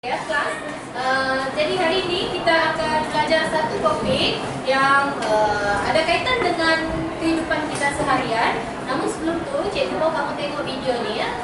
Ya, kelas. Jadi hari ini kita akan belajar satu topik yang ada kaitan dengan kehidupan kita seharian. Namun sebelum tu, cikgu mau kamu tengok video ni ya.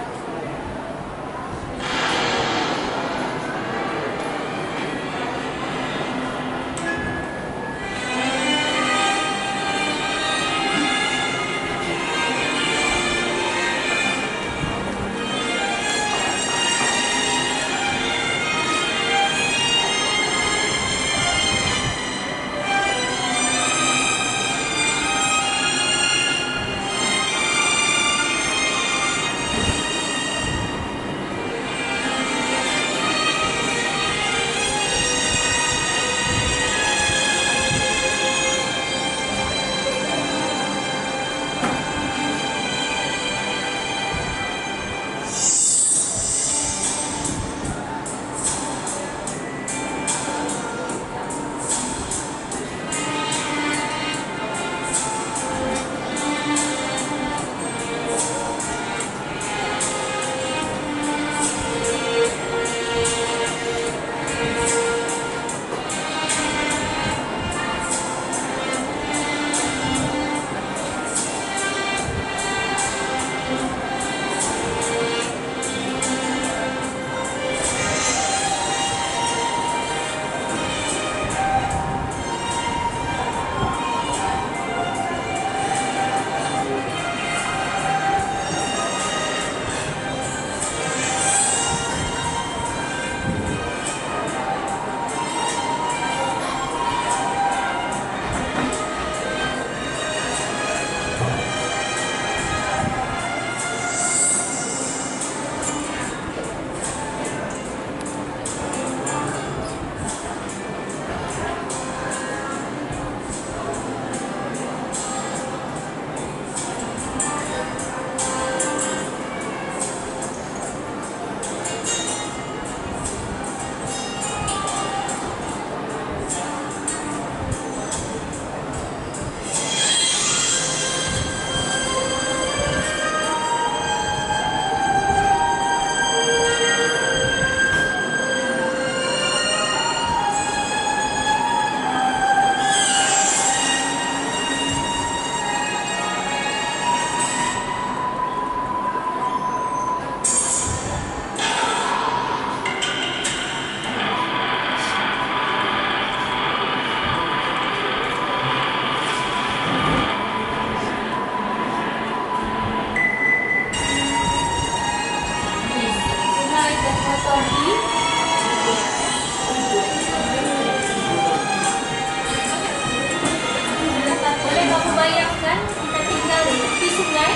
Boleh kamu bayangkan kita tinggal di tepi sungai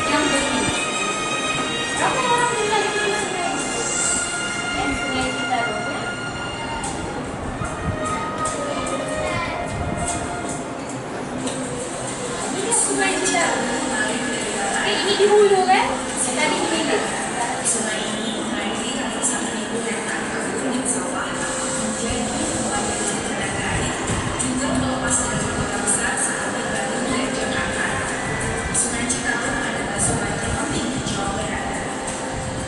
yang begini. Berapa orang tinggal di tepi sungai? Sungai Citarum ya. Ini kan Sungai Citarum. Ini di hulu kan? Tadi di hilir. Sungai ini mengairi ratusan ribu hektar kebun sawah, menjadi tempat penyimpanan air, juga melepas dari kota besar seperti Bandung dan Jakarta. Sungai Citarum adalah sungai terpenting di Jawa Barat.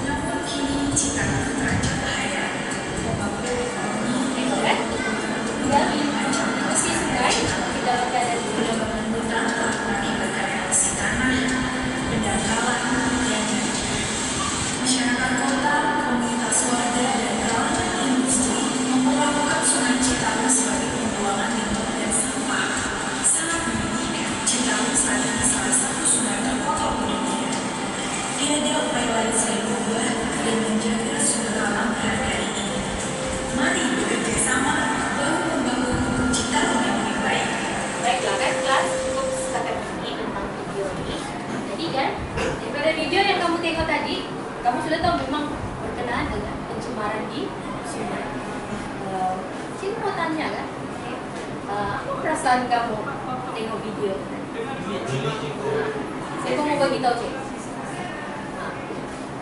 Namun kini Citarum terancam bahaya. Pembangunan ekonomi yang Tinggal di tepi sungai di dalam keadaan pengembangan hutan telah mengakibatkan erosi tanah, pendangkalan, dan banjir. Masyarakat kota, komunitas warga, dan kalangan industri memperlakukan Sungai Citarum sebagai pembuangan limbah dan sampah. Sangat menyedihkan, Citarum saat ini salah satu sungai terkotor di dunia. Tiada upaya lain selain mengubah dan menjaga sumber alam berharga ini. Mari bekerja sama bahu membangun Citarum yang lebih baik. Baiklah kan kelas, cukup setakat ini tentang video ini. Jadi kan, daripada video yang kamu tengok tadi, kamu sudah tahu memang berkenaan dengan pencemaran di sungai. Saya mau tanya kan, apa perasaan kamu tengok video? Saya mau bagi tahu cik.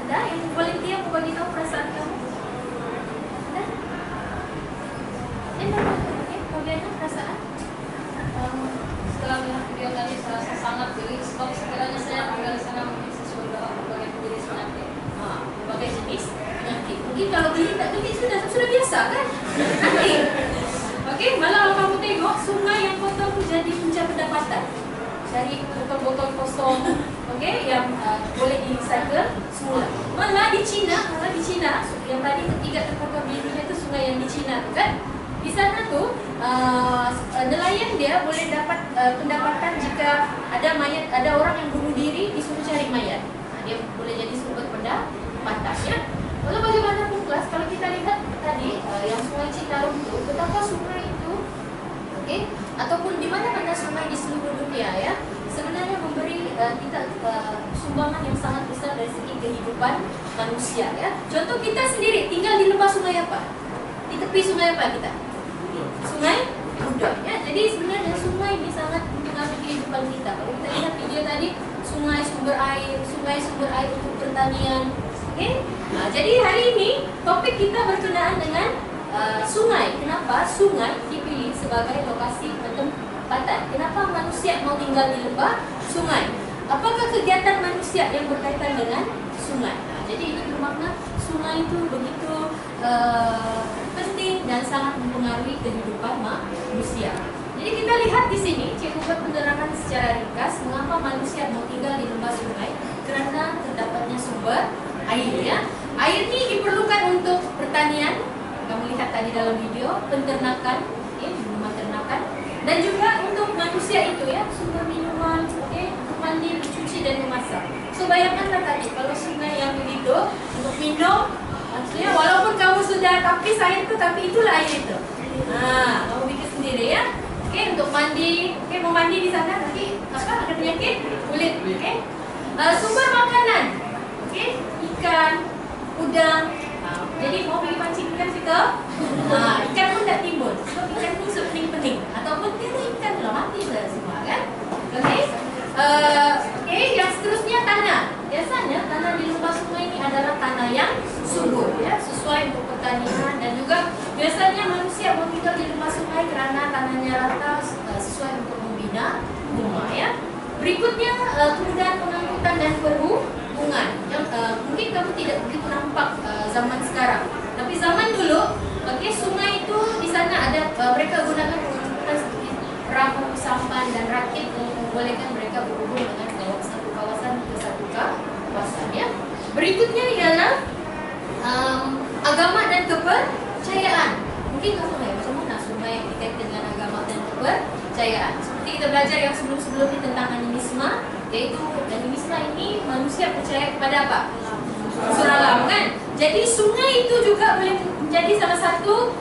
Ada yang volunteer mau bagi tahu perasaan kamu? Ada? Bagaimana perasaan? Setelah melihat video tadi saya rasa sangat geli sebab sekiranya saya tinggal di sana mungkin saya sudah berbagai jenis penyakit. Berbagai jenis penyakit. Mungkin kalau beli tak beli sudah biasa kan? Nanti. Okey, malah kamu tengok sungai yang kotor tu jadi punca pendapatan. Cari botol-botol kosong, okey, yang boleh di-recycle semula. Malah di China, yang tadi ketiga terpapar birunya tu sungai yang di China tu kan? Di sana tu nelayan dia boleh dapat pendapatan jika ada orang yang bunuh diri disuruh cari mayat. Dia boleh jadi sumber pendapatan ya. Walau bagaimanapun kelas, kalau kita lihat tadi yang sungai Citarum itu, betapa sungai itu, okay, ataupun di mana-mana sungai di seluruh dunia ya, sebenarnya memberi kita sumbangan yang sangat besar dari segi kehidupan manusia ya. Contoh kita sendiri tinggal di lembah sungai apa? Di tepi sungai apa kita? Sungai Udon ya. Jadi sebenarnya sungai ini sangat mempengaruhi kehidupan kita. Kalau kita lihat video tadi, sungai sumber air untuk pertanian. Okay? Nah, jadi hari ini topik kita berkenaan dengan sungai. Kenapa sungai dipilih sebagai lokasi penempatan? Kenapa manusia mau tinggal di lembah sungai? Apakah kegiatan manusia yang berkaitan dengan sungai? Nah, jadi ini bermakna sungai itu begitu penting dan sangat mempengaruhi kehidupan manusia. Jadi kita lihat di sini, cikgu buat penerangan secara ringkas mengapa manusia mau tinggal di lembah sungai, karena terdapatnya sumber air ya. Air ini diperlukan untuk pertanian, kamu lihat tadi dalam video, penternakan, minuman ternakan, dan juga untuk manusia itu ya, sumber minuman, untuk mandi, mencuci dan memasak. So bayangkanlah tadi kalau sungai yang begitu untuk minum, maksudnya walaupun kamu sudah tapis air itu, tapi itulah air itu. Nah, kamu bikin sendiri ya. Untuk mandi, mau mandi di sana nanti ada penyakit kulit. Sumber makanan, ikan, udang. Jadi mau pergi pancing ikan situ, ikan pun tak timbul. So ikan pun pening-pening, ataupun tiada ikan lah mati sudah semua kan. Yang seterusnya tanah. Biasanya tanah di lembah sungai ini adalah tanah yang subur ya, sesuai untuk pertanian, dan juga biasanya manusia mau tinggal di lembah sungai karena tanahnya rata, sesuai untuk membina rumah ya. Berikutnya kemudahan pengangkutan dan perhubungan. Mungkin kamu tidak begitu nampak zaman sekarang, tapi zaman dulu, sungai itu di sana ada mereka gunakan pengangkutan seperti perahu, sampan dan rakit untuk membolehkan mereka berhubung dengan satu kawasan ke satu kawasan ya. Berikutnya ialah agama dan kepercayaan. Mungkin kamu macam mana sungai dikaitkan dengan agama dan kepercayaan. Seperti kita belajar yang sebelum-sebelum ini tentang animisme, yaitu animisme ini manusia percaya kepada apa? Unsur alam kan? Jadi sungai itu juga boleh menjadi salah satu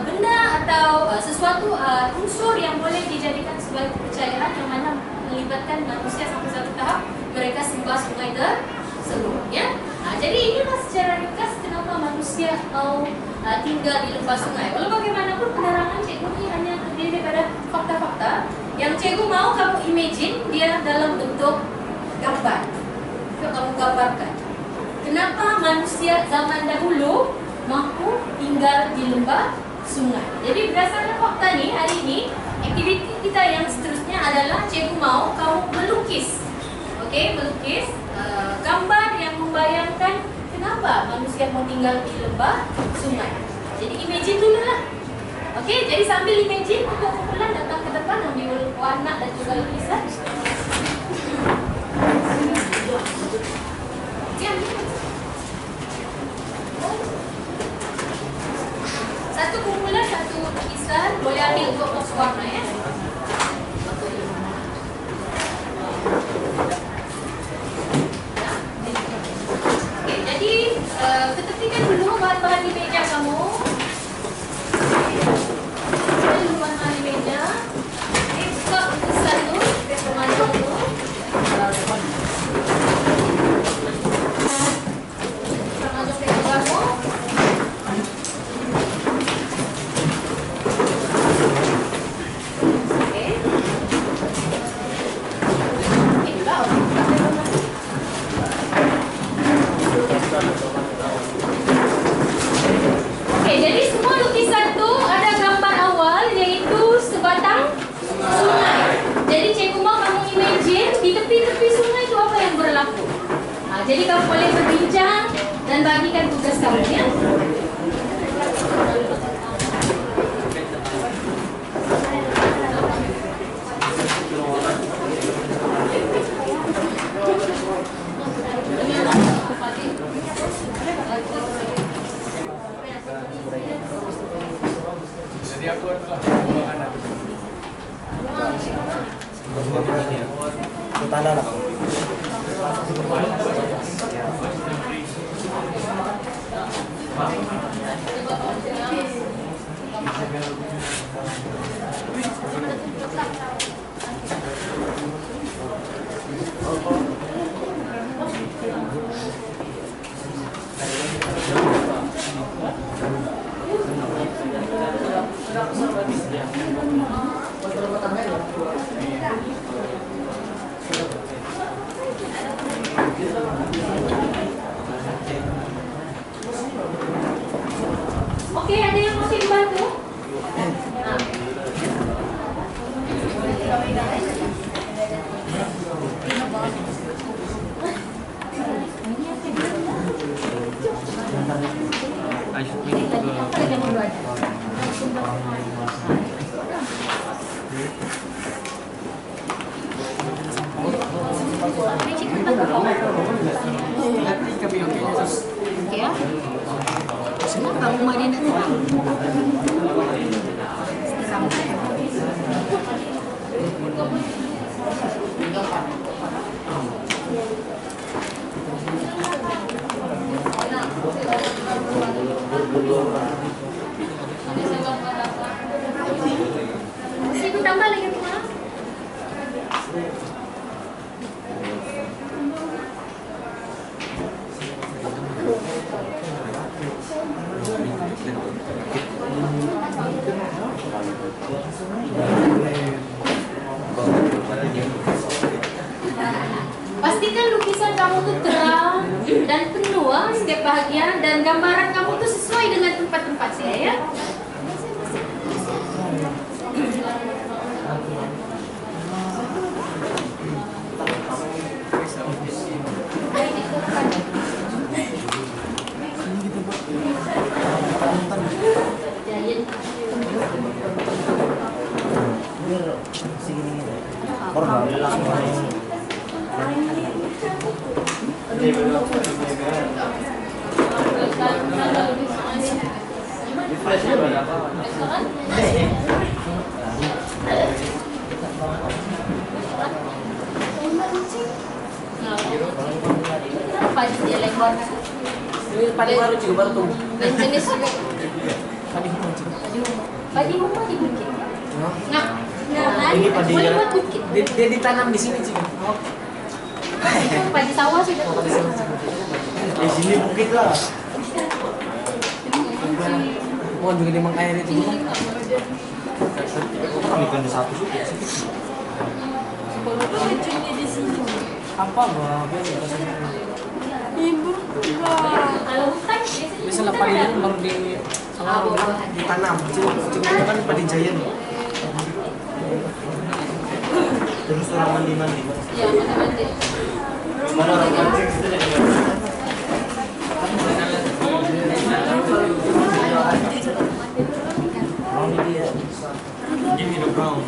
benda atau sesuatu unsur yang boleh dijadikan sebagai kepercayaan yang mana melibatkan manusia sampai satu tahap mereka sembah sungai tersebut ya. Jadi inilah secara ringkas kenapa manusia mau tinggal di lembah sungai. Walau bagaimanapun penerangan cikgu ini hanya terdiri daripada fakta-fakta yang cikgu mau kamu imagine dia dalam bentuk gambar. Kamu gambarkan kenapa manusia zaman dahulu mampu tinggal di lembah sungai. Jadi berdasarkan fakta ni, hari ini aktiviti kita yang seterusnya adalah cikgu mau kamu melukis. Melukis gambar yang membayangkan kenapa manusia mau tinggal di lembah sungai. Jadi imagine dulu lah. Jadi sambil imagine, kumpulan datang ke depan ambil warna dan juga lukisan. Satu kumpulan, satu lukisan, boleh ambil untuk box warna ya. Ketikkan dulu bahan-bahan di meja kamu. Dulu bahan di meja. Buka lukisan tu, pemandang tu. Pemandang meja kamu. Jadi semua lukisan tu ada gambar awal iaitu sebatang sungai. Jadi cikgu mau kamu imagine di tepi-tepi sungai itu apa yang berlaku. Jadi kamu boleh berbincang dan Dan bagikan tugas kamu ya. Jadi aku adalah dua anak. Tanah lah. Oke, ada yang masih dibantu? Oke ya. Kenapa rumah dia nak Masih tambah lagi rumah. Pastikan lukisan kamu tuh terang dan penuh setiap bagian dan gambaran kamu tuh sesuai dengan tempat-tempat saya ya. Apa dia lebar? Padi baru juga baru tumbuh. Dan jenis juga. Padi rumah di bukit. Nah, Ini padi boleh buat bukit. dia ditanam di sini sih. Padi sawah sudah. Di sini bukit lah. Mau juga di Mangkair itu bukan? Kami kan di satu suku. Apa bah? Ibu kalau hutan Biasa lah padi itu baru ditanam. Cuma kan padi giant. Terus orang mandi-mandi. ya mandi-mandi. Mana orang mancing situ jadi Give me the brown.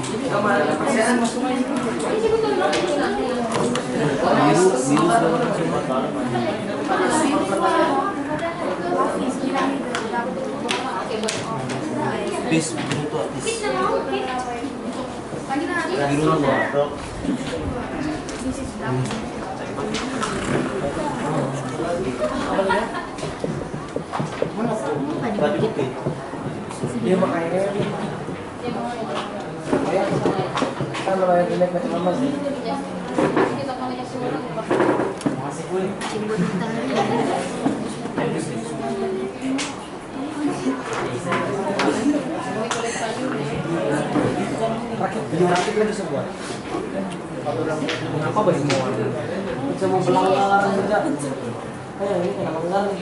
Bis itu artis. Di rumah gua. Tadi bukit. Dia makanya kan lo yang jelek macam apa sih? Masih kulit. Rakit lagi semua. Kenapa bagi semua? Bisa mau belang-belang kerja. Kayak ini kenapa enggak nih?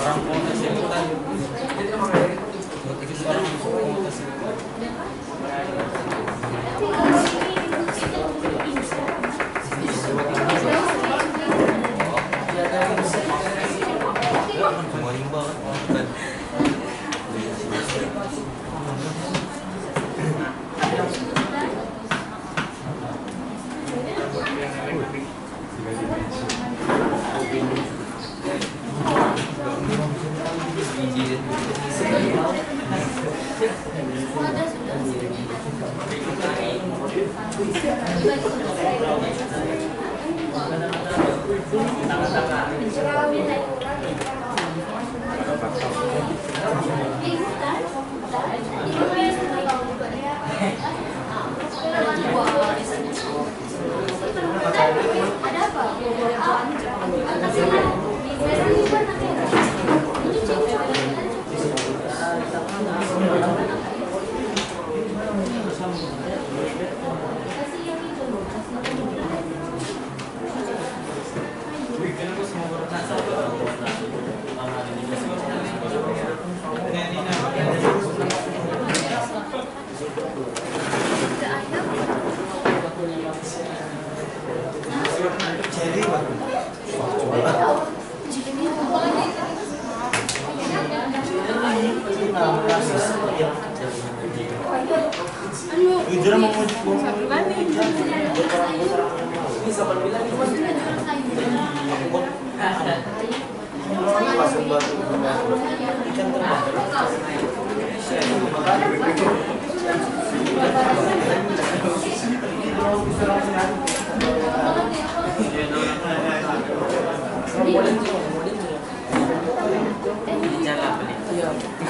Orang Polres yang ikutan.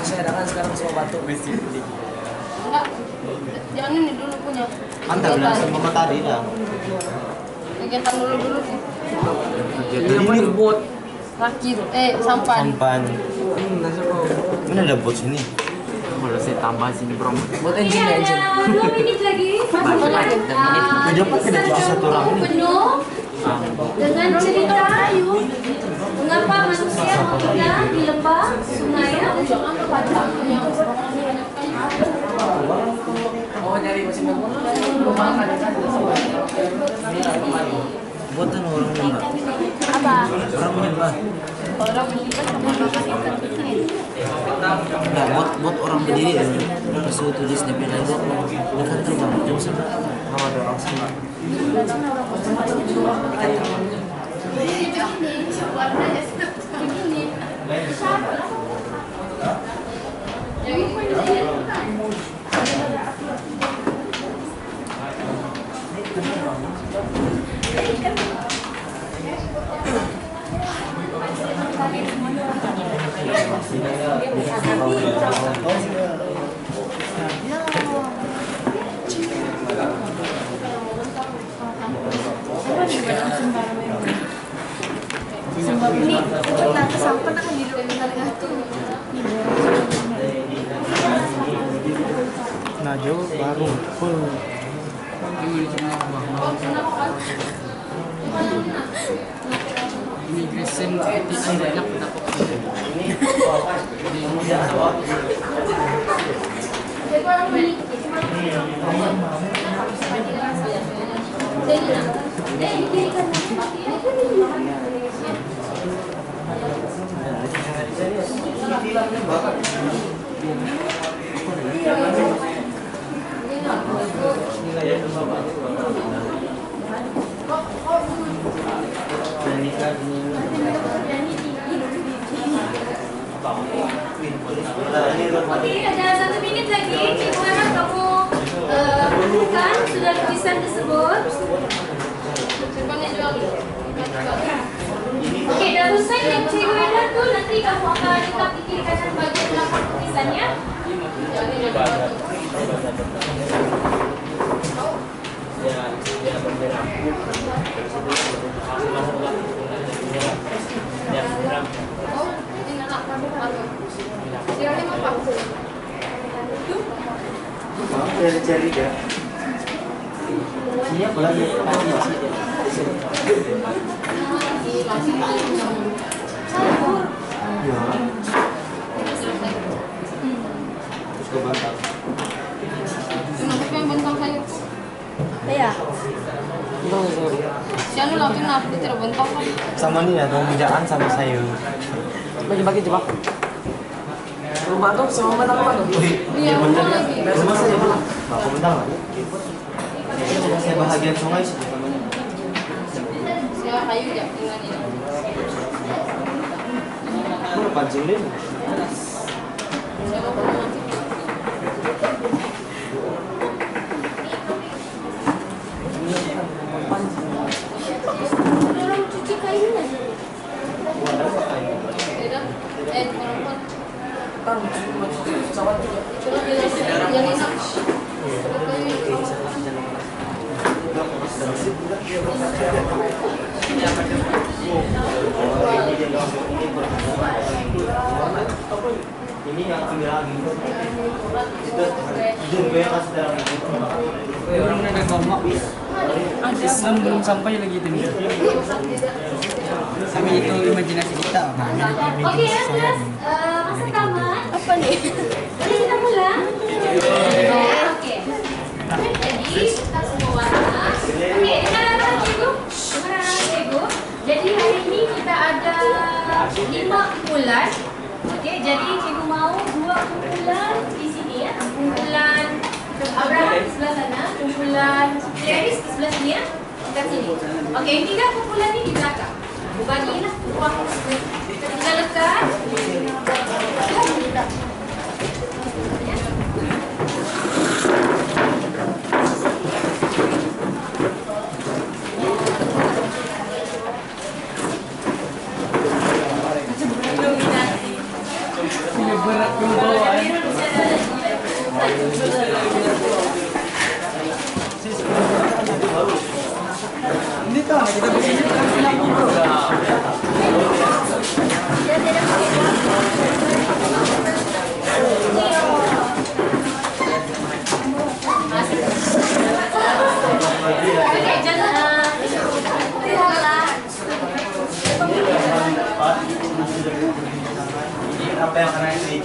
Saya adakan sekarang semua batu. Enggak. Jangan ini dulu punya. Anda bilang sama tadi dah. Kegiatan dulu sih. Ini apa nih buat? Rakit. Sampan. Sampan. Nasi kok. Ini ada bot sini. Boleh saya tambah sini bro. Buat engine ya engine. 2 menit lagi. Udah pakai ada 71 orang ini. Penuh dengan cerita mengapa manusia mau tinggal di lembah sungai. Oh nyari mesin bangun. Buatan orang lembah. Apa? Orang lembah. Orang menyimpan sama makan ikan ikan. Nah, buat orang berdiri ya. Masuk tulis DP lagi. Dekat rumah. Jam sana. Kalau ada orang sana. Ini nanti sampan akan di tengah tuh. Najo baru full. Immigration tidak banyak Oke, ada 1 menit lagi. Gimana kamu silakan sudah lukisan tersebut. Simpannya jual. Oke, double side yang Cikgu Eda tuh nanti kamu akan letak di kiri kanan bagian belakang lukisannya. Oh, ini anak kamu baru. Sirahnya apa? Dari cari ya. Siap lagi. Ya. Terus ke bantal. Kenapa yang bentang kayu? Ya. Siapa lagi nak tidak bentang kan? Sama nih ya, mau bijaan sama sayur. Bagi-bagi coba. Rumah tuh sama bantal apa tuh? Iya, rumah lagi. Rumah saya mana? Aku bentar lah. Saya bahagian sungai sih. Siapa kayu jak dengan ini? Aku pancing deh. Siapa kamu? Orang cuci kayunya. Tidak. Perempuan. Itulah yang enak. Ini yang ambil lagi. Itu bebas dalam itu. Belum ada ngomong. Islam belum sampai lagi itu. Sama itu imajinasi kita. Oke ya, kelas masa taman. Apa nih? Mari kita mulai. Oke. Jadi kita semua warna. Oke, dengan arahan Cikgu. Dengan arahan Cikgu. Jadi hari ini kita ada 5 kumpulan. Oke, jadi Cikgu mau 2 kumpulan di sini ya. Kumpulan Abraham di sebelah sana, kumpulan Iris di sebelah sini ya. Kita sini. Oke, yang 3 kumpulan ini di belakang. Bagilah ruang kita lekat. Ini tuh kita bisa apa yang kena ini?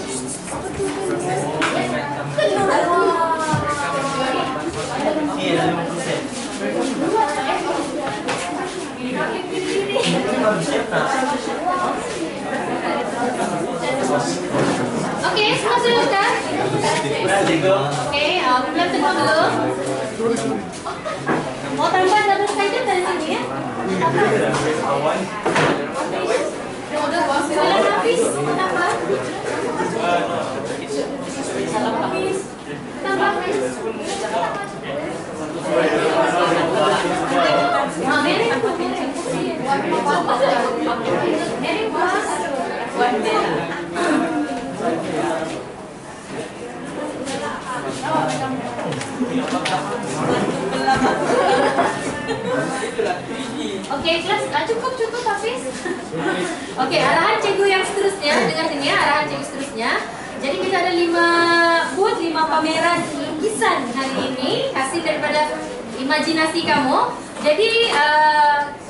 Iya, 50%. Oke, semua sudah lekat? Oke, kumpulan kedua belum? Mau tambah double sided dari sini ya? Udah, kumpulan habis, mau tambah? Tambah, Oke, kelas cukup habis. Oke, arahan Cikgu yang seterusnya, dengar sini ya, arahan Cikgu seterusnya. Jadi kita ada 5 booth, 5 pameran lukisan hari ini, hasil daripada imajinasi kamu. Jadi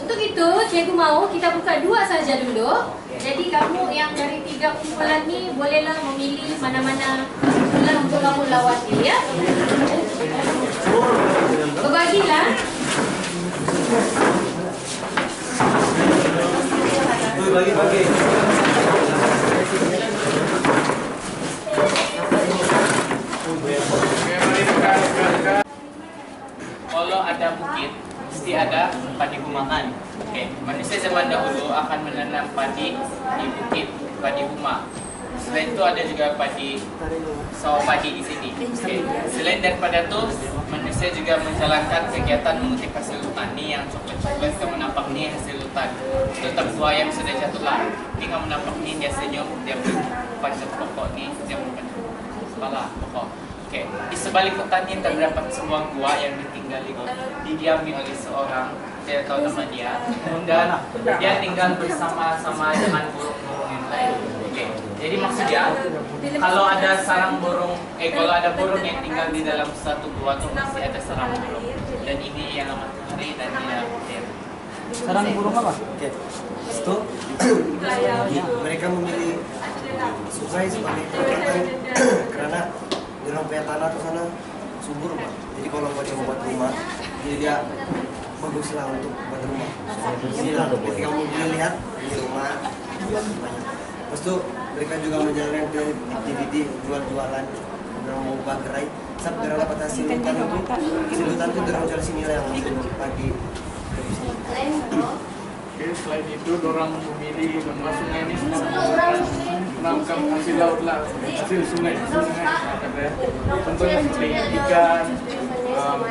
untuk itu Cikgu mau kita buka 2 saja dulu. Jadi kamu yang dari 3 kumpulan ni bolehlah memilih mana-mana kumpulan untuk kamu lawati ya. Berbagilah. Bagi-bagi. Kalau ada bukit, mesti ada padi gumahan. Oke, manusia zaman dahulu akan menanam padi di bukit, padi guma. Selain itu ada juga padi sawah padi di sini. Oke, selain daripada itu manusia Manusia juga menjalankan kegiatan mengutip hasil hutan. Nih yang coklat-coklat kamu nampak nih hasil hutan. Itu terbuah yang sudah jatuh lah. Ini kamu nampak nih dia senyum, dia panjat pokok nih, dia panjat kepala pokok. Oke, di sebalik hutan ini terdapat sebuah gua yang didiami oleh seorang, saya tahu nama dia, dan dia tinggal bersama-sama dengan burung-burung yang lain. Oke, jadi maksudnya kalau ada kalau ada burung yang tinggal di dalam satu gua tuh masih ada sarang burung. Dan ini yang amat ngeri dan dia. Sarang burung apa? Oke. Itu mereka memilih sungai sebagai tempatan karena di rongga tanah tuh sana subur, Pak. Jadi kalau buat rumah, jadi dia bagus lah untuk buat rumah. Ini lah, ketika kamu lihat di rumah banyak. Terus tuh mereka juga menjalankan aktiviti jual-jualan, mau buka gerai. Saat gerai dapat hasil hutan itu dorong jual sini lah yang pagi. Oke, selain itu orang memilih bahwa sungai ini menangkap hasil laut lah, hasil sungai. Contohnya seperti ikan,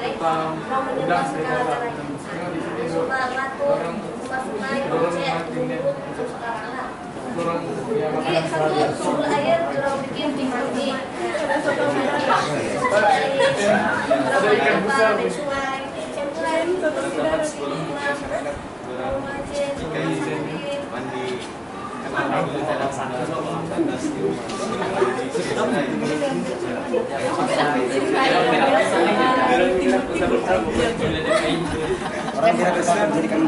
ketang, udang, segala. Di sini orang memancingnya, orang yang makanan sehari. Ada ikan besar. Orang tidak bisa menjadikan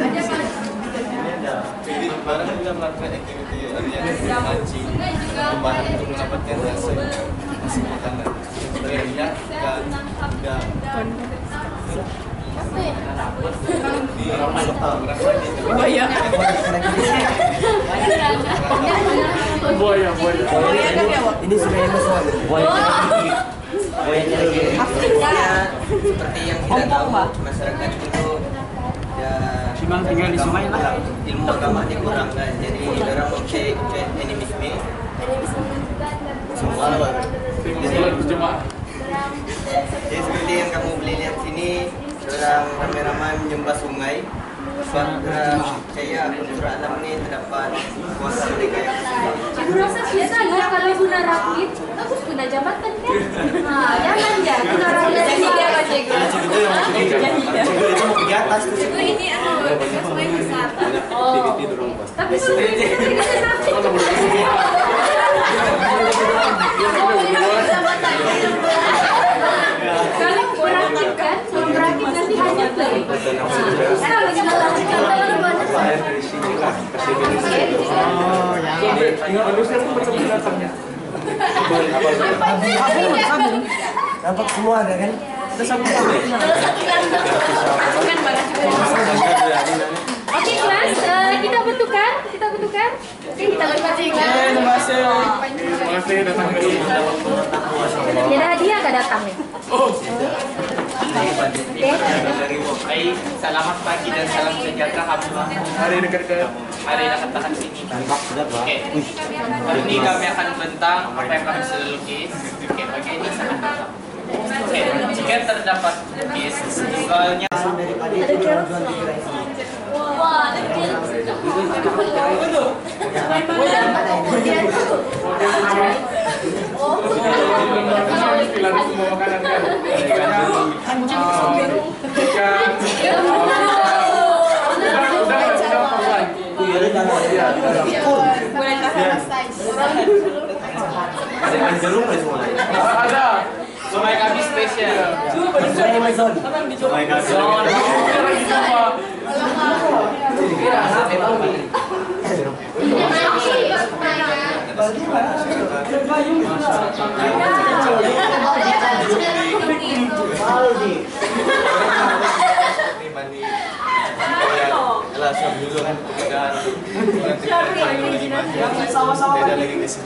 barang juga melakukan aktiviti yang mancing, membahan untuk mendapatkan hasil makanan. Terlihat nggak Buaya. ini sudah yang besar. Buaya seperti yang kita tahu masyarakat itu ya Cuma tinggal di sungai lah. ilmu agamanya kurang kan, jadi orang cek animisme semua lah. Jadi seperti yang kamu beli lihat sini, orang ramai-ramai menyembah sungai. Sebab saya unsur alam ini terdapat kuasa mereka yang Ibu rasa susah ya kalau guna rakit, bagus guna jabatan kan? Nah, jangan ya guna rakit ini dia baca itu mau di atas tuh. Itu ini sungai besar. Oh, tapi sungai ini tidak ada rakit. Kalau berakit kan, kalau berakit nanti hanyut lagi. Kalau kita Manusia pun bertemu binatangnya. Nampak semua ada kan? Ada sabun. Oke kelas, kita bentukkan. Oke, kita bentukkan. Terima kasih datang ke sini. Ya ada hadiah nggak datang nih? Baik, selamat pagi dan salam sejahtera kamu. Hari dekat-dekat. Mari datang sini. Oke. Hari ini kami akan tentang apa yang kami sudah lukis. Oke, bagian ini sangat gampang. Oke, jika terdapat lukis, soalnya Daripada itu jual di gerai sini. Wah, ada kecil. Pilar semua makanan kan. Ikan. Ada. sungai kami spesial. Sungai Amazon. Sungai Amazon. Dulu kan kemudian beda lagi mesin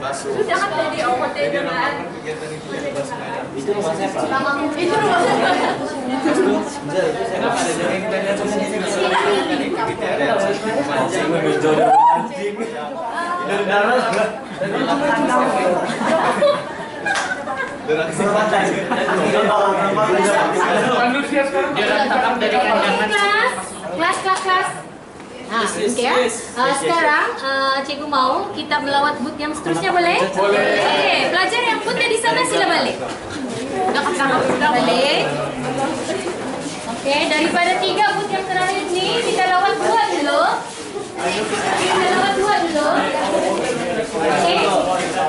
basuh. Jangan jadi overtake dengan Kegiatan itu di basuh air. Itu rumah siapa? itu rumah siapa? Kenapa ada yang kita lihat di sini ada aktiviti ada yang mancing, dari dalam. Manusia sekarang. Dia datang dari pandangan. Kelas. Nah, oke ya. Sekarang cikgu mau kita melawat booth yang seterusnya, boleh? Boleh. Oke, pelajar yang boothnya di sana sila balik. Balik. Oke, daripada 3 booth yang terakhir ini kita lawat 2 dulu. Oke.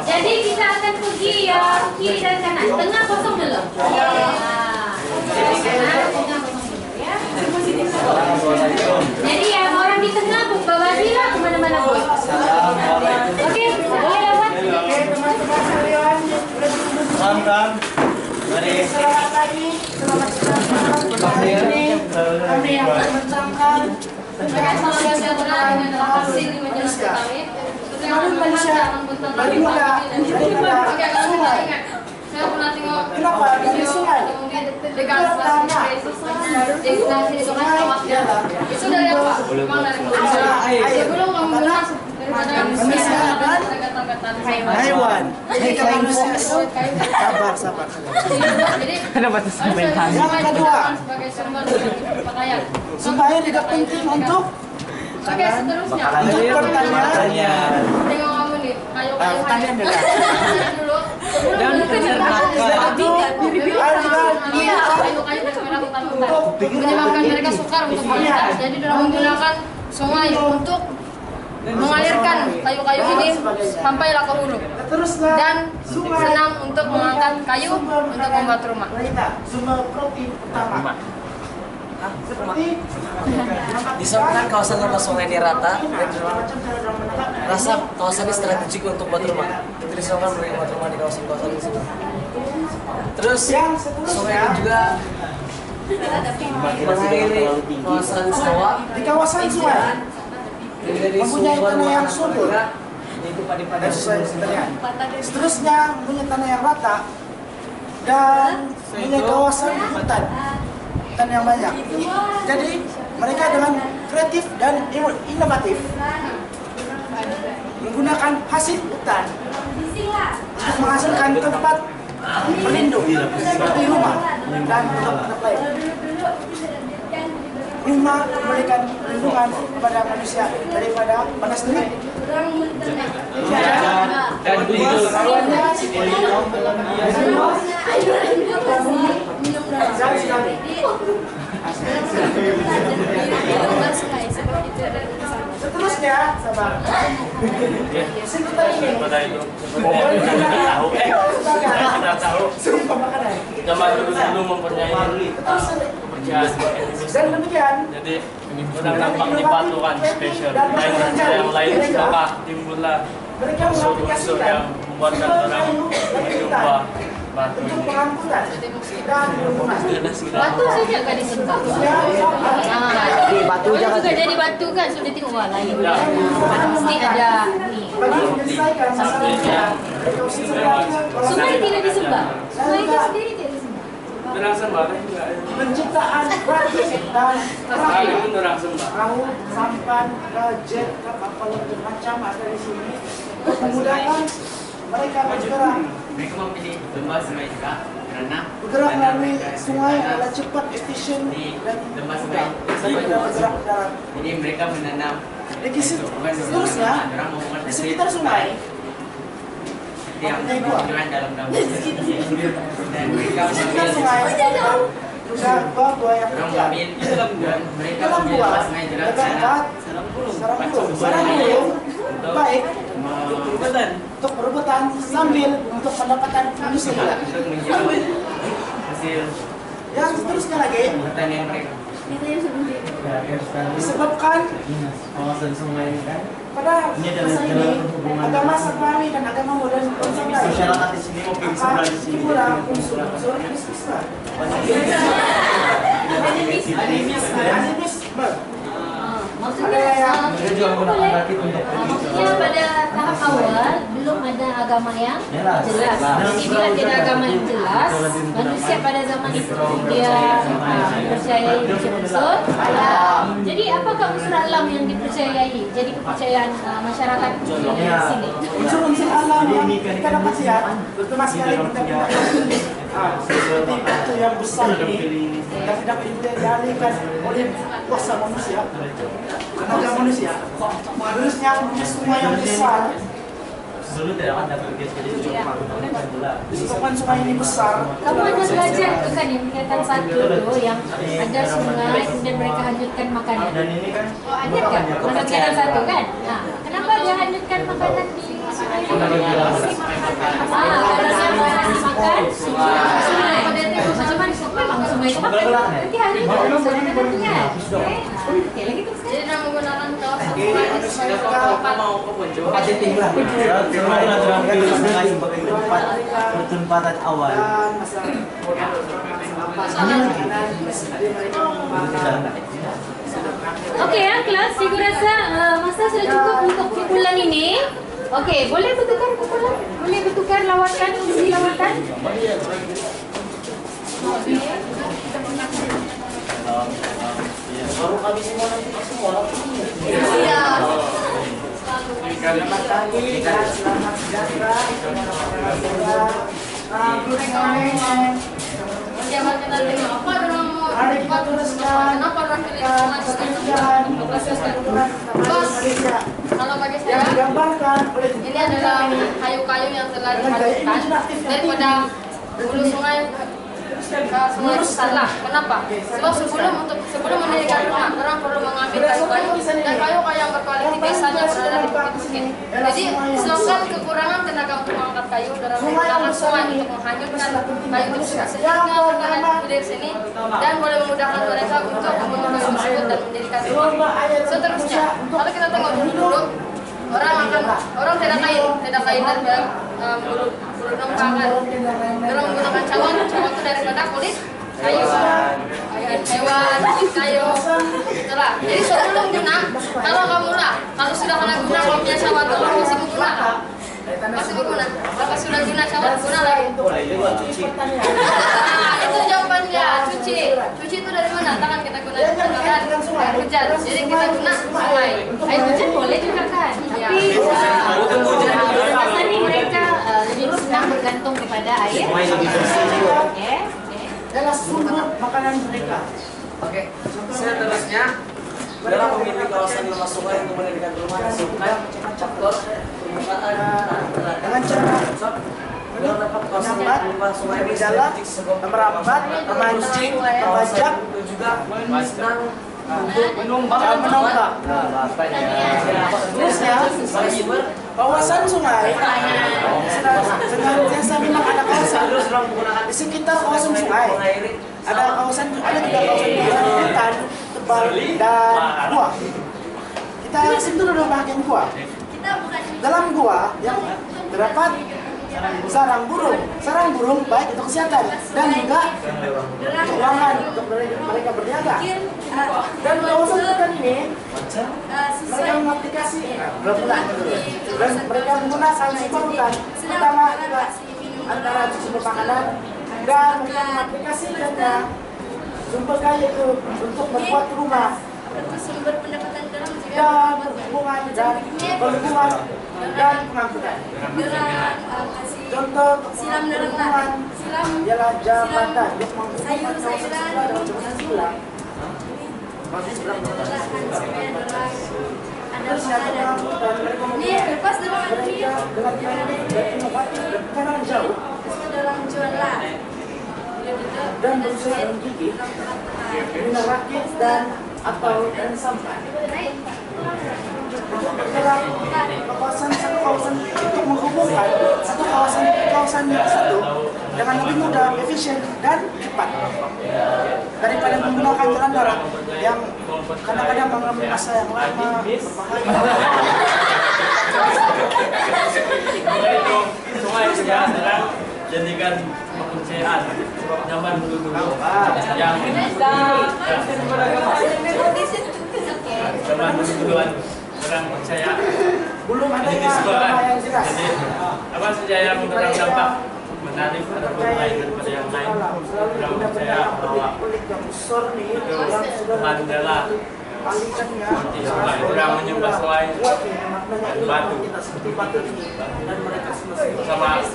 Jadi kita akan pergi yang kiri dan kanan. Tengah kosong dulu. Jadi yang orang di tengah bawa dia kemana-mana. Oke, boleh lewat. Salam. Mari. Selamat pagi. Selamat pagi. Kami akan bertangkap. Saya pernah tengok Kenapa dari sungai? dekat destinasi itu kan sawahnya. Itu dari apa? Memang dari sebelum kamu masuk Hewan. Jika manusia itu sabar. Jadi Kenapa tuh sampai tanya? Yang kedua, sebagai sumber pakaian. supaya tidak penting untuk Oke, seterusnya. pertanyaan. Tengok kamu nih, kayu-kayu Pertanyaan dulu. Dan Iya, kayu-kayu dari merah hutan-hutan menyebabkan mereka sukar untuk melihat. Jadi mereka menggunakan sungai untuk mengalirkan kayu-kayu ini sampailah ke hulu dan senang untuk mengangkat kayu untuk membuat rumah. Sumber protein utama. Seperti Disebabkan kawasan lepas sungai ini rata, rasa kawasan ini strategik untuk buat rumah. Itu disebabkan mereka buat rumah di kawasan-kawasan di sini. Terus sungai ini juga mengairi kawasan sawah. di kawasan sungai Dari mempunyai sumber tanah yang makanan subur. juga, yaitu padi-padi Seterusnya mempunyai tanah yang rata dan mempunyai kawasan hutan yang banyak. Jadi mereka dengan kreatif dan inovatif menggunakan hasil hutan untuk menghasilkan tempat berlindung seperti rumah dan tempat lain. Rumah memberikan perlindungan kepada manusia daripada panas terik. Dan itu Seterusnya, sabar. Sumpah makanan. Zaman dulu mempunyai kepercayaan. Dan demikian, Jadi udang nampak di batu kan spesial. Lain yang lain maka timbullah mereka unsur-unsur yang membuatkan orang menjumpa batu untuk ini. pengangkutan dan hubungan. Batu saja kan disembah. Batu juga jadi batu kan sudah tengok wah lain. Mesti ada ni. Bagi menyelesaikan masalahnya, Sungai tidak disembah. Sungai itu sendiri tidak disembah. Orang sembah juga. penciptaan gratis dan Sekali pun orang sembah. perahu, sampan, jet, kapal macam ada di sini. Kemudahan mereka bergerak mereka memilih lembah sungai juga karena melalui sungai adalah cepat, efisien dan lembah mudah. sungai Tidak bergerak di darat. jadi mereka menanam Seterusnya, orang membuat di sekitar sungai yang berjalan dalam daun dan mereka sekitar mengambil sungai juga buah yang orang kecil. mengambil dan mereka Dalam mengambil buah, lembah sungai jelas terdapat sarang burung baik untuk perebutan sambil untuk mendapatkan manusia juga. untuk menjual hasil Yang seterusnya lagi pertanian mereka. disebabkan Kawasan sungai ini kan pada masa ini agama Samawi dan agama modern bersama masyarakat di sini mau pergi sebelah di sini. kurang unsur Islam. Animisme. Maksudnya Mereka juga menggunakan rakit untuk pergi ke maksudnya pada tahap awal belum ada agama yang jelas. Jadi bila tidak ada agama yang jelas, manusia pada zaman itu dia percayai unsur alam. Jadi apakah unsur alam yang dipercayai? Jadi kepercayaan masyarakat di sini. Unsur-unsur alam yang kita dapat lihat, terutama sekali kita seperti batu yang besar ini yang tidak dikendalikan oleh kuasa manusia, tenaga manusia. Terusnya sungai yang besar. Disebabkan sungai ini besar. Kamu ada belajar tuh kan yang kegiatan satu tuh yang ada sungai kemudian mereka hanyutkan makanan. Oh ada kan? Masa kegiatan satu kan? Nah, kenapa dia hanyutkan makanan di sungai ini? Karena sungai dimakan sungai. Macam mana? Memang sungai itu makan. Nanti hari itu sungai nantinya. Oke, lagi terus. Jadi dengan menggunakan kawasan sungai di sebagai pertempatan awal. Oke ya kelas, saya rasa masa sudah cukup untuk kumpulan ini. Oke, boleh bertukar kumpulan? Boleh bertukar lawatan, isi lawatan? Baru kami semua nanti semua. Iya. Selamat pagi dan selamat sejahtera. Jabat kita tengok apa dalam Mari kita teruskan. kenapa orang pilih sungai Bos, kalau bagi Yang saya digambarkan oleh ini adalah kayu-kayu yang telah dihancurkan daripada hulu sungai ke sungai besar lah. Kenapa? Sebab sebelum mendirikan rumah, orang perlu mengambil kayu-kayu dan kayu-kayu yang berkualitas biasanya berada di bukit-bukit. Jadi disebabkan kekurangan tenaga untuk mengangkat kayu dalam sungai untuk menghanyutkan kayu tersebut. Sehingga mereka dari sini dan boleh memudahkan mereka untuk membangun kayu tersebut dan mendirikan rumah. Seterusnya, kalau kita tengok dulu, orang tidak kain dan bulu nongkangan. Orang menggunakan cawan itu daripada kulit kayu, hewan, kayu. Itulah. Jadi sebelum guna, kalau sudah kena guna, kalau punya cawan itu masih menggunakan. Masih menggunakan. Kalau sudah guna cawan, guna lagi. Itu jawabannya. Cuci itu dari mana? Tangan kita gunakan air hujan. Jadi kita guna sungai. Air hujan boleh juga kan? Tapi biasanya mereka lebih senang bergantung kepada air. Oke. adalah sumber makanan mereka. Oke, seterusnya dalam memilih kawasan lemas sungai untuk mendirikan rumah sungai cakor Dengan cara dalam dapat kawasan rumah sungai berjalan, merambat, memancing, membajak, dan juga senang untuk menambak. Terusnya, kawasan sungai senantiasa memang ada kawasan di sekitar kawasan sungai. Ada juga kawasan hutan, tebal dan gua. Kita sentuh dulu bagian gua. Dalam gua yang terdapat sarang burung baik untuk kesehatan dan juga ruangan untuk mereka berniaga. Dan kawasan hutan ini mereka mengaplikasi dan mereka menggunakan sumber hutan terutama juga antara sumber makanan dan mereka mengaplikasikannya sumber kayu itu untuk membuat rumah sumber pendapatan dalam dan hubungan dan perhubungan dan pengangkutan. Contoh Silam dalam hubungan silam ialah jabatan yang menghubungkan sayur-sayuran kawasan sebelah. Terus yang kedua, dan mereka Nih, lepas dalam mereka dengan teknologi dan inovasi dan pengenalan jauh dalam jualan. dan berusaha dengan gigi dengan rakit dan atau dan sampan dalam satu kawasan untuk menghubungkan satu kawasan yang satu dengan lebih mudah, efisien dan cepat daripada menggunakan jalan darat yang kadang-kadang mengalami masa yang lama berbahaya. Sungai sekarang jadikan kepercayaan zaman dulu yang zaman dulu orang percaya Belum ada jadi yang sekolah jelas. jadi Apa saja yang orang dapat menarik pada pemain daripada yang lain? Orang percaya bahwa Tuhan adalah orang menyembah selain dan batu. Sama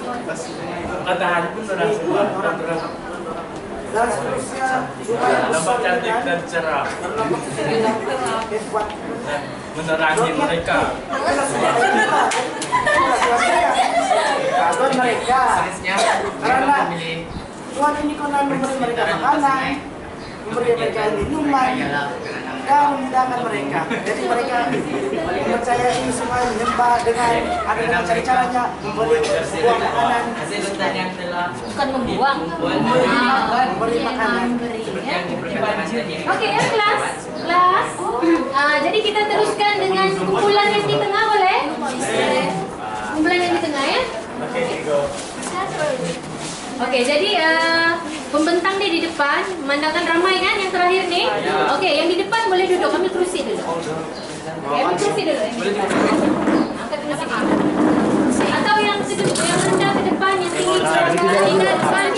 katahan pun orang semua Dan seterusnya nampak cantik dan cerah dan menerangi mereka. Tuhan mereka Seterusnya, karena memilih Tuhan ini konon memberi mereka makanan, memberi mereka minuman, dan memudahkan mereka. Jadi mereka mempercayai semua menyembah dengan ada cara-caranya memberi sebuah makanan, hasil hutan yang telah Bukan membuang. memberi makanan. yang diperkatakan tadi. Oke ya kelas. Jadi kita teruskan dengan kumpulan yang di tengah boleh? Kumpulan yang di tengah ya. Oke, jadi pembentang dia di depan, memandangkan ramai kan yang terakhir nih. Oke, yang di depan boleh duduk, ambil kursi dulu. Ambil kursi dulu. Angkat kursi dulu. Atau yang rendah ke depan, yang tinggi ke depan.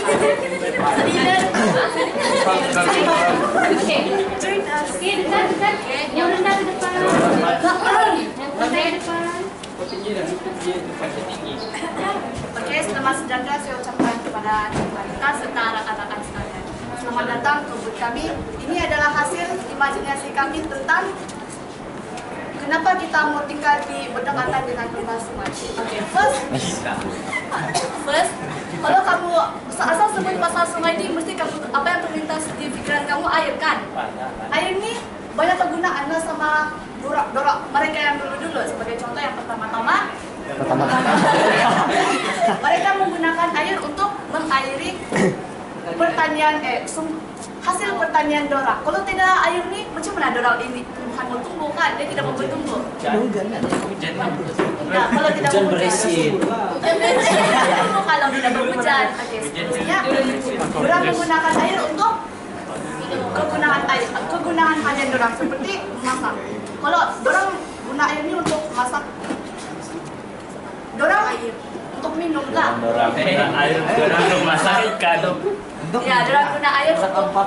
Oke, dekat. Yang rendah ke depan. Yang rendah ke depan. Oke, selamat sejahtera saya ucapkan kepada kita serta anak-anak sekalian. Selamat datang ke booth kami. Ini adalah hasil imajinasi kami tentang kenapa kita mau tinggal di berdekatan dengan lembah sungai. Oke, first, kalau kamu asal sebut pasal sungai ini, mesti kamu apa yang terlintas di pikiran kamu air kan? Air ini banyak kegunaannya sama dorak mereka yang dulu-dulu. Sebagai contoh yang pertama-tama, mereka menggunakan air untuk mengairi pertanian hasil pertanian dorak. Kalau tidak air ini, macam mana dorak ini tumbuhan mau tumbuh kan? Dia tidak mau bertumbuh. Nah, kalau tidak Hujan berhujan, beresin. kalau tidak berhujan, oke, seterusnya orang menggunakan air untuk kegunaan hanya dorang seperti masak. Kalau dorang guna air ini untuk masak, dorang untuk minum lah. Air untuk masak ikan. Ya, dorang guna air untuk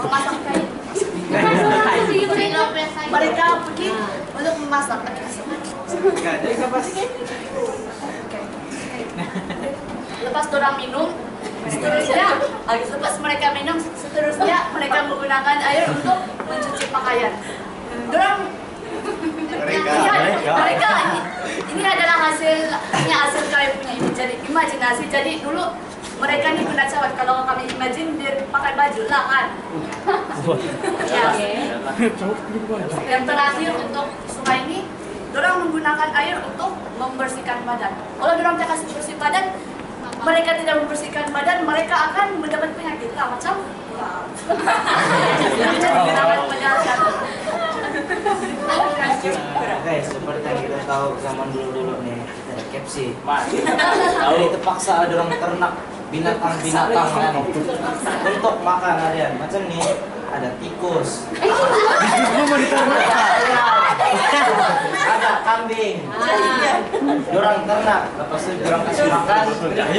memasak kain. Mereka pergi untuk memasak. Lepas dorang minum, lepas mereka minum, seterusnya mereka menggunakan air untuk mencuci pakaian. Dorang mereka ini adalah hasil kami punya imajinasi. Jadi dulu mereka ini guna cawat. Kalau kami imagine dia pakai baju lah kan. Ya. Yang terakhir untuk sungai ini, dorang menggunakan air untuk membersihkan badan. Kalau dorang tak kasih bersih badan, mereka tidak membersihkan badan, mereka akan mendapat penyakit lah macam. Guys, seperti yang kita tahu zaman dulu nih, ada KFC. Jadi terpaksa ada orang ternak binatang kan untuk makan harian. Macam nih ada tikus. Ada kambing. Orang ternak, lepas itu orang kasih makan,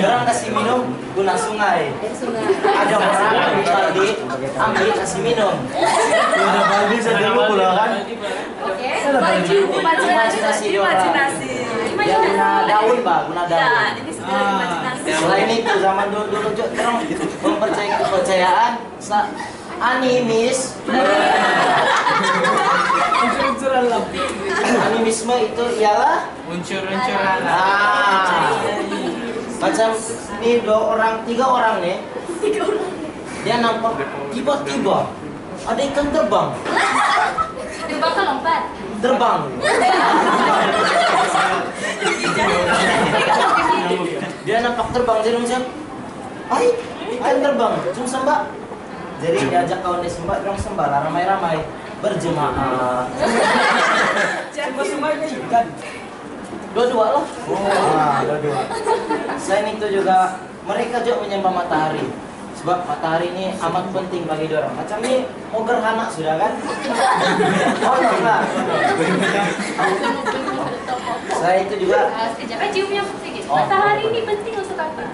orang kasih minum guna sungai. Ada orang tadi ambil kasih minum. Ada baldi sedang pula kan? Imajinasi orang. Ya guna daun pak, guna daun. Ini sudah imajinasi. Selain itu zaman dulu orang mempercayai kepercayaan animis. Animisme itu ialah Unsur-unsur macam ini tiga orang nih. Dia nampak tiba-tiba ada ikan terbang. Terbang kan lompat. Terbang. Dia nampak terbang jadi macam, ikan terbang, cuma sembah. Jadi diajak kawan dia sembah, orang sembah ramai-ramai berjemaah. Sembah ikan. Dua-dua lah. Dua-dua. Selain itu juga mereka juga menyembah matahari. Sebab matahari ini amat penting bagi orang. Macam ini mau gerhana sudah kan? Lah. Selain itu juga Sekejap, ciumnya sedikit. Matahari ini penting untuk apa?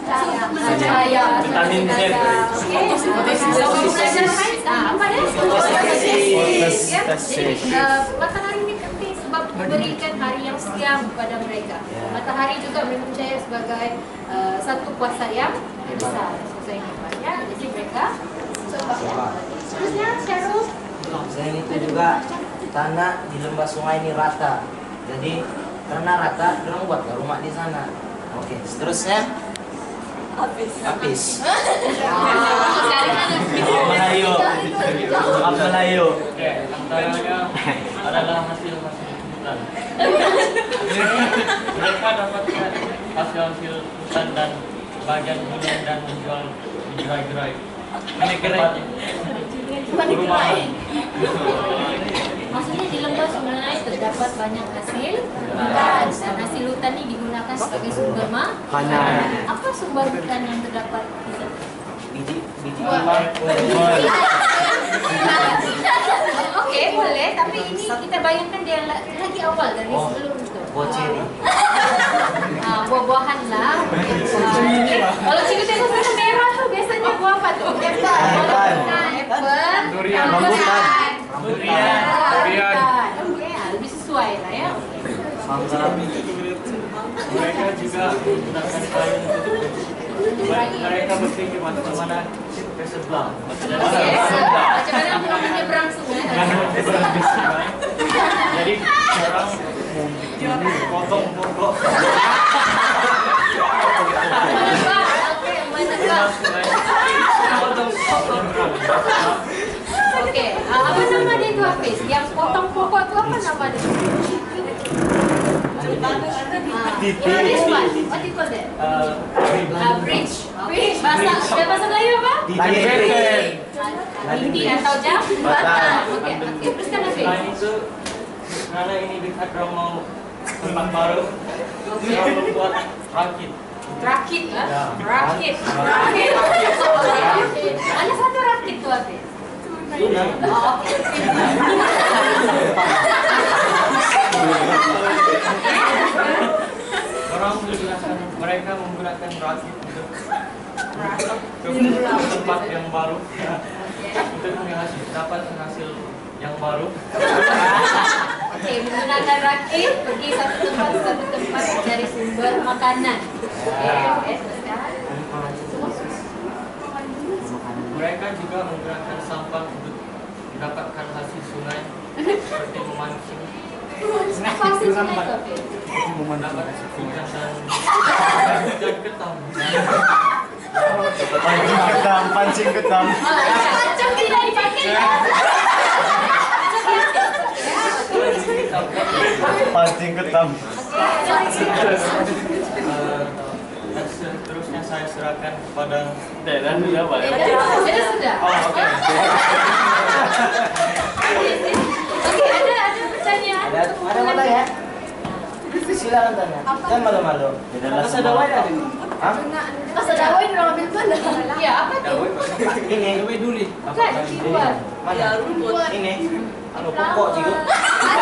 Cahaya. Vitamin D. Oke. Kalau belajar sains, apa deh? Ya, jadi matahari ini penting sebab memberikan hari yang siang kepada mereka. Matahari juga dipercaya sebagai satu kuasa yang besar. Saya ya, jadi mereka coba. Terusnya Syarul. Selain itu juga tanah di lembah sungai ini rata. Jadi karena rata, orang buat rumah di sana. Oke, seterusnya habis. Melayu. Melayu. Oke, antaranya adalah hasil hutan. Mereka dapatkan hasil hutan dan bagian hunian dan menjual di gerai-gerai. Ini Maksudnya di lembah sungai terdapat banyak hasil hutan dan hasil hutan ini digunakan sebagai sumber makanan. Apa sumber hutan yang terdapat di sana? Biji Oke, boleh. Tapi ini kita bayangkan dia lagi awal dari sebelum itu. buah ceri. Buah-buahan lah. Kalau Cikgu tengok sana merah tuh biasanya buah apa tuh? Apple. Durian. Rambutan. Durian. Oke, lebih sesuai lah ya. mereka juga menggunakan kayu mereka berpikir di mana ke sebelah. Macam mana orang menyeberang sungai? Jadi orang potong pokok. Oke, apa nama dia itu Hafiz? Yang potong pokok itu apa nama dia? This one, what do you call that? Bridge. Bahasa Melayu apa? Linting atau jambatan. Oke, teruskan Hafiz. Selain itu, karena ini dekat orang mau tempat baru, dia membuat rakit. Rakit, Ya. rakit. Ada satu rakit tuh Hafiz. Oh, oke. Mereka menggunakan rakit untuk ke tempat yang baru, untuk dapat hasil yang baru. Oke, menggunakan rakit pergi satu tempat mencari sumber makanan. Oke, teruskan. Mereka juga menggunakan sampah untuk mendapatkan hasil sungai seperti memancing. Apa hasil sungai itu, Hafiz? Mendapat ikan dan ketam. Pancing ketam. Macam tidak dipakai ya. Pancing ketam. Dan seterusnya saya serahkan kepada Sudah. oke. Oke, ada pertanyaan. Ada mana ya? Silakan tanya. Jangan malu-malu. Terus ada wadah ini. Hah? Pas ada poin orang ambil mana? Ya, apa tuh? Ini. Bukan, kiwan. Mana? Ini. Anu pokok juga.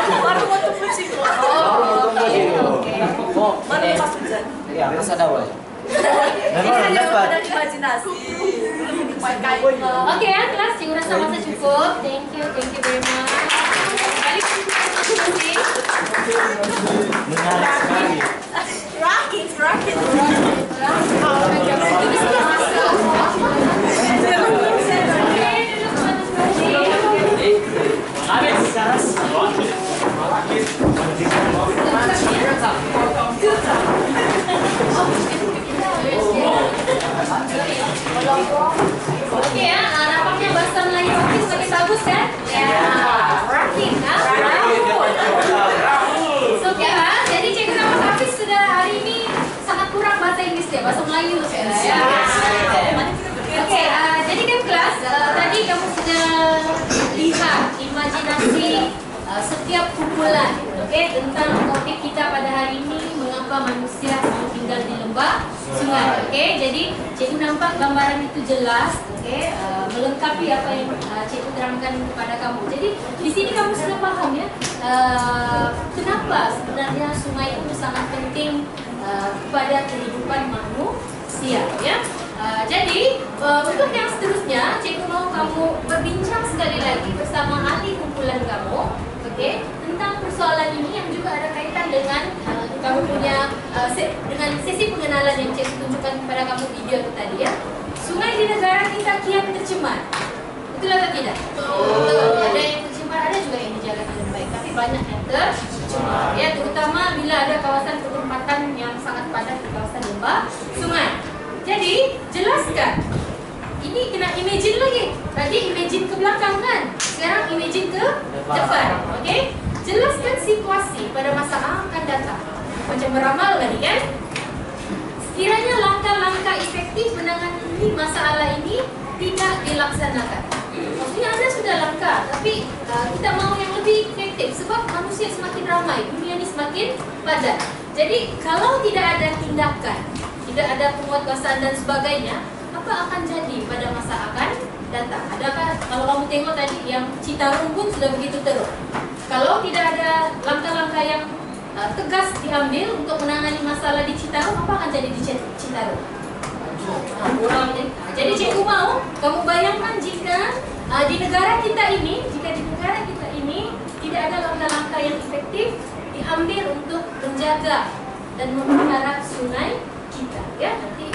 Baru mau tunggu sih. Oh, oke. Pokok. Ini. Ya, pas ada wadah. Memang dapat. Oke ya, kelas Cikgu rasa masa cukup. Thank you very much. Balik ke diskusi. Menarik sekali. Ini sudah masuk. Oke ya, nampaknya bahasa Melayu Hafiz makin bagus kan? Ya, rakit kan? Oke lah, jadi Cikgu sama Hafiz sudah hari ini sangat kurang bahasa Inggris ya, bahasa Melayu sudah ya. Oke, jadi kan kelas, tadi kamu sudah lihat imajinasi setiap kumpulan, oke, tentang topik kita pada hari ini, mengapa manusia tinggal di lembah sungai, oke. Jadi Cikgu nampak gambaran itu jelas, oke, melengkapi apa yang Cikgu terangkan kepada kamu. Jadi di sini kamu sudah paham ya, kenapa sebenarnya sungai itu sangat penting kepada kehidupan manusia, ya. Jadi untuk yang seterusnya, cikgu mau kamu berbincang sekali lagi bersama ahli kumpulan kamu, oke, tentang persoalan ini yang juga ada kaitan dengan kamu punya dengan sesi pengenalan yang cikgu tunjukkan kepada kamu video itu tadi, ya. Sungai di negara kita kian tercemar, betul atau tidak? Betul. Ada yang tercemar, ada juga yang dijaga dengan baik, tapi banyak yang tercemar, ya, terutama bila ada kawasan perempatan yang sangat padat di kawasan lembah sungai. Jadi, jelaskan. Ini kena imagine lagi. Tadi imagine ke belakang kan? Sekarang imagine ke depan. Oke? Jelaskan situasi pada masa akan datang. Macam beramal tadi kan? Sekiranya langkah-langkah efektif menangani masalah ini tidak dilaksanakan. Maksudnya Anda sudah langkah, tapi kita mau yang lebih efektif sebab manusia semakin ramai, dunia ini semakin padat. Jadi, kalau tidak ada tindakan, tidak ada penguatkuasaan dan sebagainya, apa akan jadi pada masa akan datang? Adakah, kalau kamu tengok tadi yang Citarum pun sudah begitu teruk. Kalau tidak ada langkah-langkah yang tegas diambil untuk menangani masalah di Citarum, apa akan jadi di Citarum? Jadi cikgu mau kamu bayangkan jika di negara kita ini, tidak ada langkah-langkah yang efektif diambil untuk menjaga dan memelihara sungai kita, ya. Nanti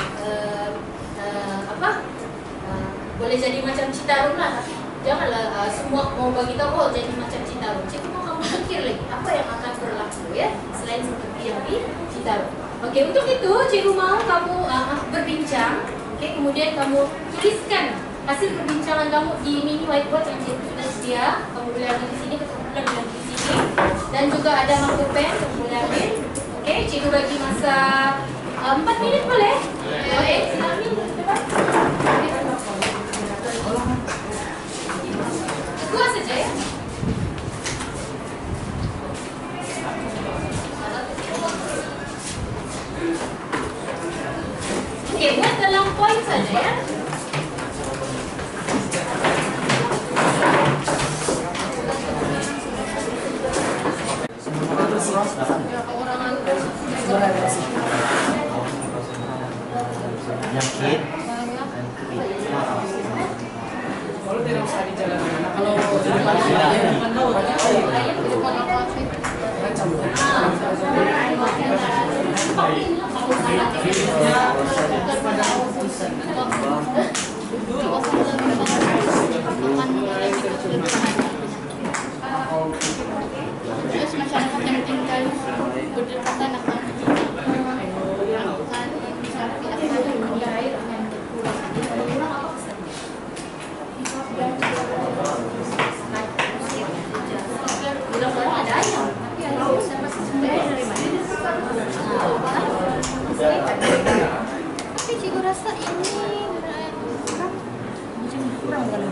boleh jadi macam Citarum lah, tapi janganlah semua mau bagi tahu oh jadi macam Citarum. Cikgu mau kamu pikir lagi apa yang akan berlaku, ya, selain seperti yang di Citarum. Oke, untuk itu cikgu mau kamu berbincang, oke, kemudian kamu tuliskan hasil perbincangan kamu di mini whiteboard yang cikgu sudah sedia. Kamu boleh ambil di sini, kemudian ambil di sini, dan juga ada marker pen, kamu boleh ambil. Oke, cikgu bagi masa 4 minit boleh? Oke, silakan. Dua saja, ya. Oke, buat dalam poin saja, ya. Penyakit. Kalau tidak usah dijalankan, kalau terus masyarakat yang tinggal berdekatan akan melakukan air dengan Bilang ada ayam, tapi ayam bisa masih sumbernya dari mana? tapi cikgu rasa ini kurang kan?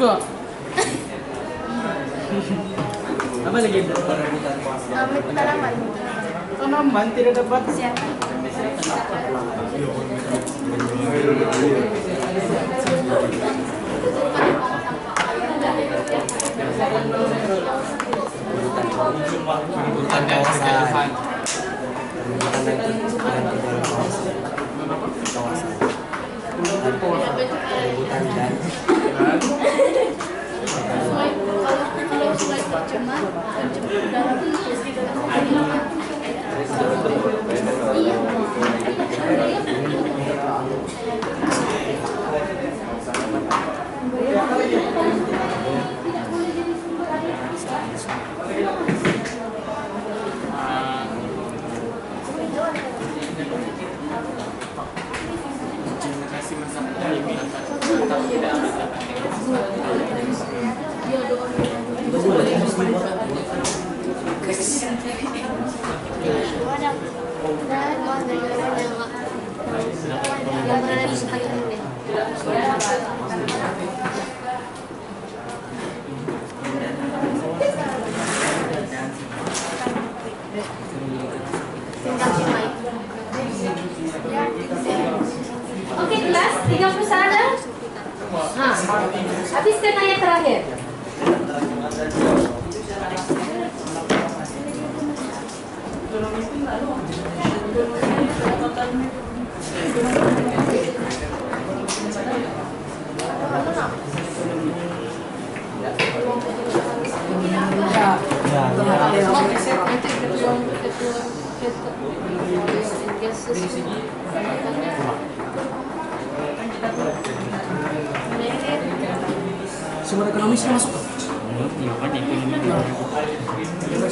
juga. Apa lagi Tanaman tidak dapat siapa? Hutan dan kejauhan. Kalau sungai tercemar udara yang berada di sekitar ini. 31 ada? Nah, habiskan ayat terakhir. Sumber ekonomi sudah masuk. Iya kan ekonomi.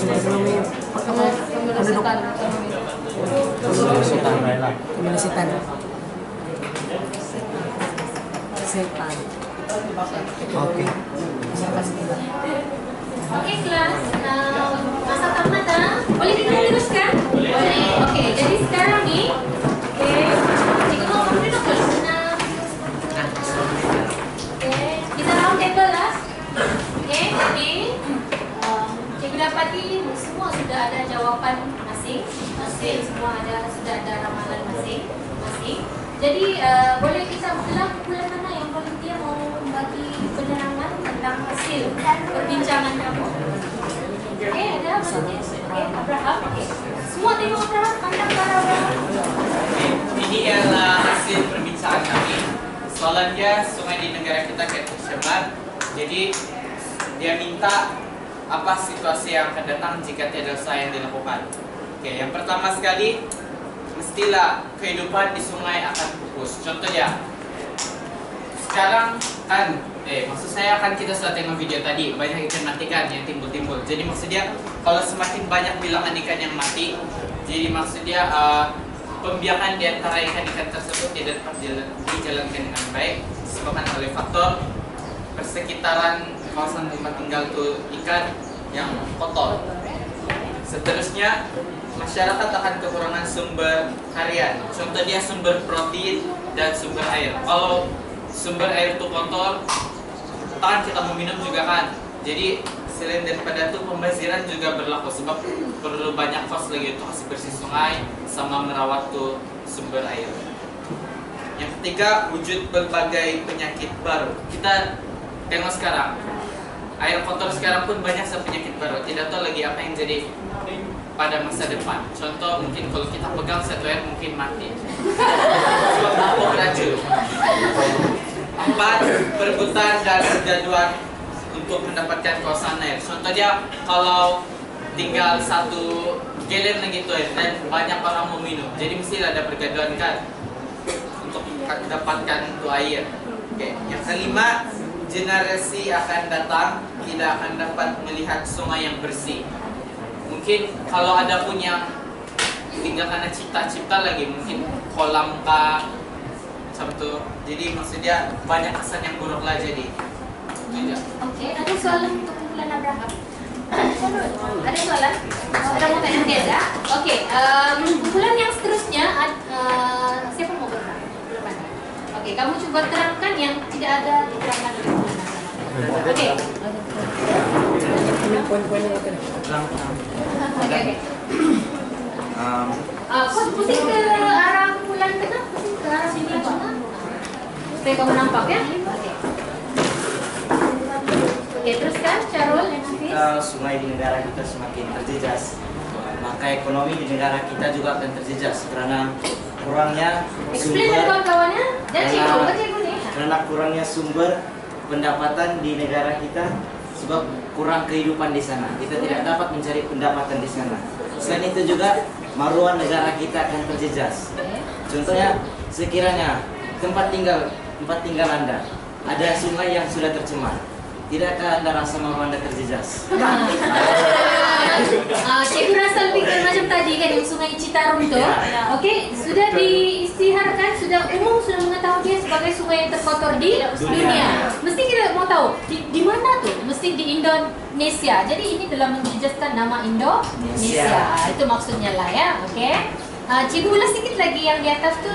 Sumber ekonomi pertama penduduk kemilusitan. Setan. Oke. Oke kelas, masa tamat boleh kita teruskan? Boleh. Oke, jadi sekarang nih, oke, cikgu mau kamu duduk dulu. Oke, kita round table lah. Oke, jadi cikgu dapati semua sudah ada jawaban masing, semua sudah ada ramalan masing. Jadi boleh kita ulang bulan mana yang volunteer mau bagi penerangan tentang hasil perbincangan kamu? Oke, ada volunteer. Oke, Abraham. Oke. Semua tengok Abraham, pandang ke Abraham. Ini adalah hasil perbincangan kami. Soalnya sungai di negara kita kayak tercemar. Jadi dia minta apa situasi yang akan datang jika tiada usaha yang dilakukan. Oke, yang pertama sekali, mestilah kehidupan di sungai akan pupus. Contohnya, sekarang kan, maksud saya kan kita sudah tengok video tadi, banyak ikan mati kan yang timbul-timbul. Jadi maksudnya, kalau semakin banyak bilangan ikan yang mati, jadi maksudnya pembiakan di antara ikan-ikan tersebut tidak dapat dijalankan dengan baik, disebabkan oleh faktor persekitaran kawasan tempat tinggal tuh ikan yang kotor. Seterusnya, masyarakat akan kekurangan sumber harian. Contoh dia sumber protein dan sumber air. Kalau sumber air itu kotor, kan kita mau minum juga kan. Jadi selain daripada itu pembaziran juga berlaku sebab perlu banyak kos lagi untuk kasih bersih sungai sama merawat tuh sumber air. Yang ketiga, wujud berbagai penyakit baru. Kita tengok sekarang, air kotor sekarang pun banyak penyakit baru. Tidak tahu lagi apa yang jadi pada masa depan. Contoh mungkin kalau kita pegang satu air mungkin mati. Sebab apa beracun. 4. Perebutan dan pergaduhan untuk mendapatkan kawasan air. Contohnya kalau tinggal satu gelen lagi tuh air dan banyak orang mau minum. Jadi mesti ada pergaduhan kan untuk mendapatkan tuh air. Oke. Yang kelima, generasi akan datang tidak akan dapat melihat sungai yang bersih. Mungkin kalau ada pun yang tinggal karena cipta-cipta lagi, mungkin kolam kah sabtu. Jadi maksudnya banyak kesan yang buruk lah jadi. Oke, ada soalan untuk kumpulan Abraham? Ada soalan? Ada mau tanya tiada? Oke, kumpulan yang seterusnya siapa mau bertanya? Oke, kamu coba terangkan yang tidak ada diterangkan oleh kumpulan Abraham. Oke. Oke. Pusing ke arah kumpulan tengah, pusing ke arah sini tengah. Supaya kamu nampak ya. Oke. Oke, teruskan Syarul dan Hafiz. Sungai di negara kita semakin terjejas, maka ekonomi di negara kita juga akan terjejas karena kurangnya sumber, karena kurangnya sumber pendapatan di negara kita, sebab kurang kehidupan di sana. Kita tidak dapat mencari pendapatan di sana. Selain itu juga maruah negara kita akan terjejas. Contohnya, sekiranya tempat tinggal Anda ada sungai yang sudah tercemar, tidakkah Anda rasa maruah Anda terjejas? Cikgu rasa lebih macam tadi kan yang sungai Citarum itu. Oke, sudah diisytiharkan, sudah umum sudah mengetahui sebagai sungai yang terkotor di dunia. Mesti kita mau tahu di mana tuh? Mesti di Indonesia. Jadi ini dalam menjejaskan nama Indonesia. Itu maksudnya lah ya. Oke. Cikgu ulas sedikit lagi yang di atas tuh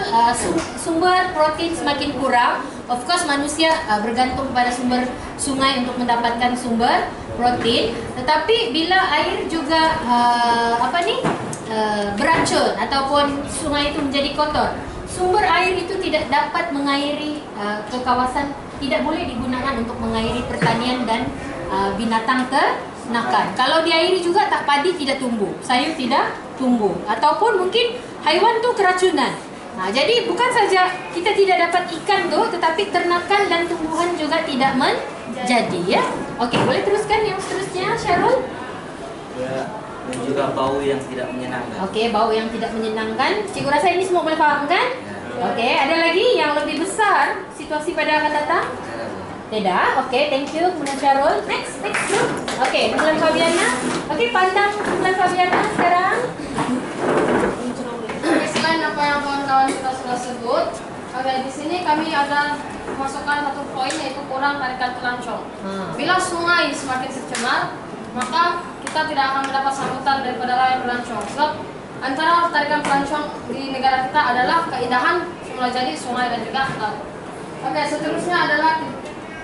sumber protein semakin kurang. Of course manusia bergantung pada sumber sungai untuk mendapatkan sumber protein. Tetapi bila air juga beracun ataupun sungai itu menjadi kotor, sumber air itu tidak dapat mengairi ke kawasan, tidak boleh digunakan untuk mengairi pertanian dan binatang ternakan. Kalau diairi juga tak padi tidak tumbuh, sayur tidak tumbuh, ataupun mungkin haiwan tu keracunan. Jadi bukan saja kita tidak dapat ikan tu, tetapi ternakan dan tumbuhan juga tidak menjadi ya. Okey, boleh teruskan yang seterusnya, Syarul? Ya, dan juga bau yang tidak menyenangkan. Okey, bau yang tidak menyenangkan. Cikgu rasa ini semua boleh faham kan? Okey, ada lagi yang lebih besar situasi pada akan datang? Tidak. Okey, thank you Kemudian Syarul. Next group. Okey, Kumpulan Fabiana. Okey, pandang Kumpulan Fabiana sekarang. Oke, selain apa yang kawan-kawan kita sudah sebut, oke, di sini kami ada masukkan satu poin yaitu kurang tarikan pelancong. Bila sungai semakin tercemar, maka kita tidak akan mendapat sambutan daripada layan pelancong. Sebab antara tarikan pelancong di negara kita adalah keindahan semula jadi sungai dan juga laut. Oke, seterusnya adalah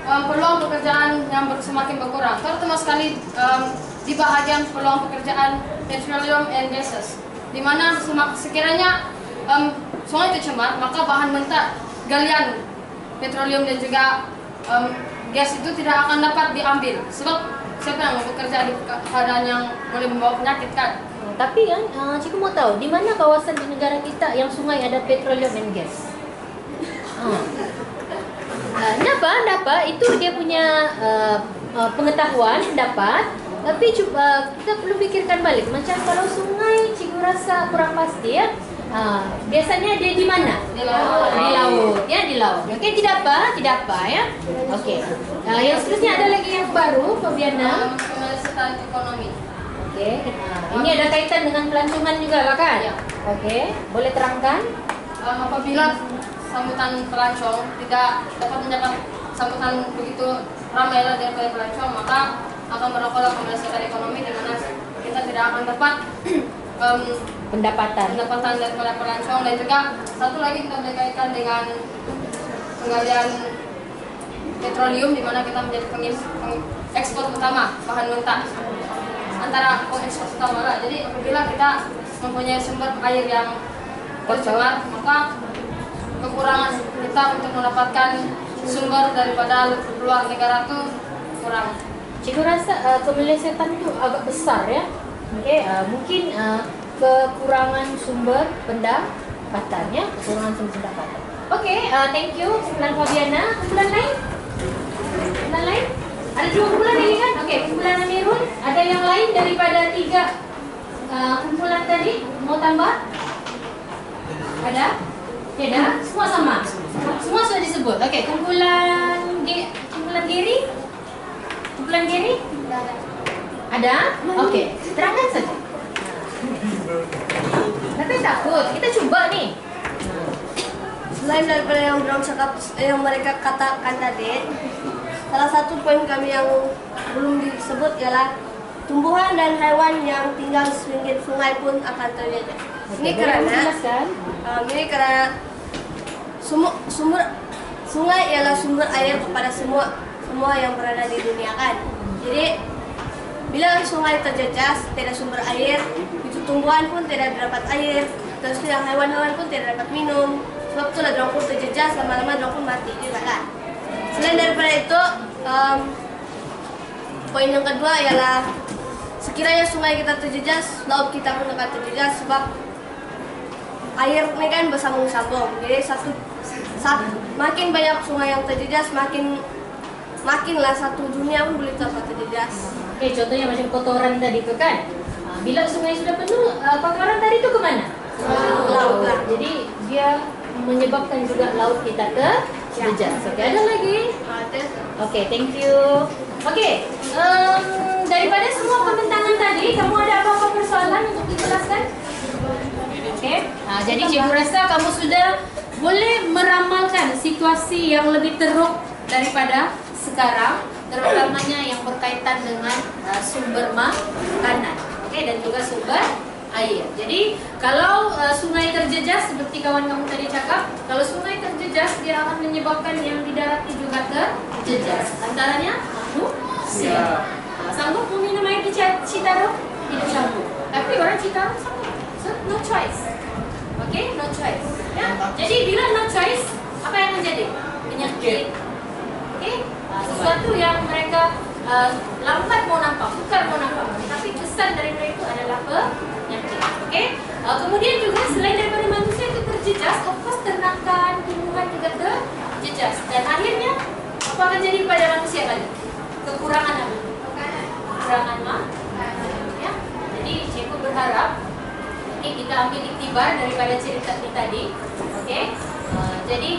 peluang pekerjaan yang semakin berkurang, terutama sekali di bahagian peluang pekerjaan petroleum and gases, di mana sekiranya sungai tercemar, maka bahan mentah galian petroleum dan juga gas itu tidak akan dapat diambil. Sebab siapa yang mau bekerja di keadaan yang boleh membawa penyakit kan? Tapi kan, cikgu mau tahu di mana kawasan di negara kita yang sungai ada petroleum and gas? Dapat itu dia punya pengetahuan dapat, tapi cuba kita perlu fikirkan balik. Macam kalau sungai, cikgu rasa kurang pasti ya. Biasanya dia di mana? Di laut. Di laut, ya di laut. Okey, tidak apa ya. Okey. Yang seterusnya ada lagi yang baru, Fabiana. Kemelesatan ekonomi. Okey. Ini ada kaitan dengan pelancongan juga lah kan? Ya. Okey, boleh terangkan? Apabila sambutan pelancong tidak dapat mendapat sambutan begitu ramai dari pelancong, maka akan berlakulah kemelesatan ekonomi di mana kita tidak akan dapat pendapatan daripada pelancong. Dan juga satu lagi kita berkaitan dengan penggalian petroleum, di mana kita menjadi ekspor utama bahan mentah, antara ekspor utama lah. Jadi apabila kita mempunyai sumber air yang tercemar, maka kekurangan kita untuk mendapatkan sumber daripada luar negara itu kurang. Cikgu rasa kemelesetan itu agak besar ya. Okey, mungkin kekurangan sumber pendapatan ya, kekurangan sumber pendapatan. Okey, thank you Kumpulan Fabiana. Kumpulan lain? Kumpulan lain? Ada 2 kumpulan ini kan? Okey, Kumpulan Amirul. Ada yang lain daripada 3 kumpulan tadi? Mau tambah? Ada? Tidak? Semua sama? Semua sudah disebut. Okey, kumpulan Giri? Kumpulan Giri? Ada? Okey, terangkan saja. Tapi takut, kita cuba nih. Selain daripada yang mereka katakan tadi, salah satu poin kami yang belum disebut ialah tumbuhan dan hewan yang tinggal di pinggir sungai pun akan terjadi. Ini karena sumber sungai ialah sumber air kepada semua yang berada di dunia kan. Jadi bila sungai terjejas, tidak sumber air, itu tumbuhan pun tidak dapat air, terus yang hewan-hewan pun tidak dapat minum. Sebab itulah dorang pun terjejas, lama-lama dorang pun mati juga kan. Selain daripada itu, poin yang kedua ialah sekiranya sungai kita terjejas, laut kita pun akan terjejas sebab air ini kan bersambung-sambung. Jadi makin banyak sungai yang terjejas, makinlah satu dunia pun boleh terjejas. Oke, contohnya macam kotoran tadi tu kan. Bila sungai sudah penuh, kotoran tadi tu ke mana? Laut lah. Jadi dia menyebabkan juga laut kita terjejas. Oke, ada lagi? Oke, thank you. Oke, daripada semua pembentangan tadi, kamu ada apa-apa persoalan untuk dijelaskan? Oke, jadi cikgu rasa kamu sudah boleh meramalkan situasi yang lebih teruk daripada sekarang, terutamanya yang berkaitan dengan sumber makanan, oke, dan juga sumber air. Jadi kalau sungai terjejas seperti kawan kamu tadi cakap, kalau sungai terjejas dia akan menyebabkan yang di darat juga terjejas. Antaranya manusia. Sanggup meminum air di Citarum? Tidak sanggup. Tapi orang Citarum sanggup. So no choice. Okay, no choice. Ya. Jadi bila no choice, apa yang terjadi? Penyakit. Okay, sesuatu yang mereka lambat mau nampak, sukar mau nampak, tapi kesan dari mereka itu adalah penyakit. Okay. Kemudian juga selain daripada manusia itu terjejas, of course ternakan, tumbuhan juga terjejas. Dan akhirnya apa akan jadi pada manusia kali? Kekurangan apa? Kekurangan makanan. Ya. Jadi cikgu berharap ini kita ambil iktibar daripada cerita ini tadi. Okay. Jadi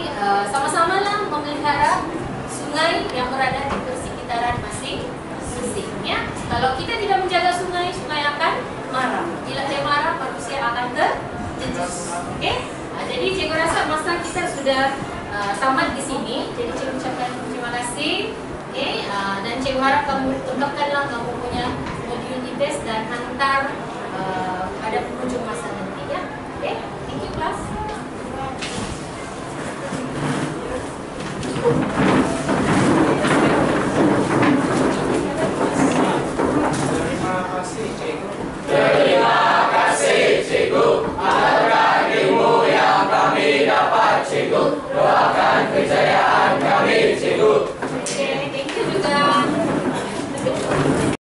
sama-sama lah memelihara sungai yang berada di persekitaran masing-masing. Ya. Kalau kita tidak menjaga sungai, sungai akan marah. Bila dia marah, manusia akan terjejas. Okay. Jadi cikgu rasa masa kita sudah tamat di sini. Jadi cikgu ucapkan terima kasih. Okay. Dan cikgu harap kamu tetapkanlah kamu punya modul ITES dan hantar pada penghujung masa.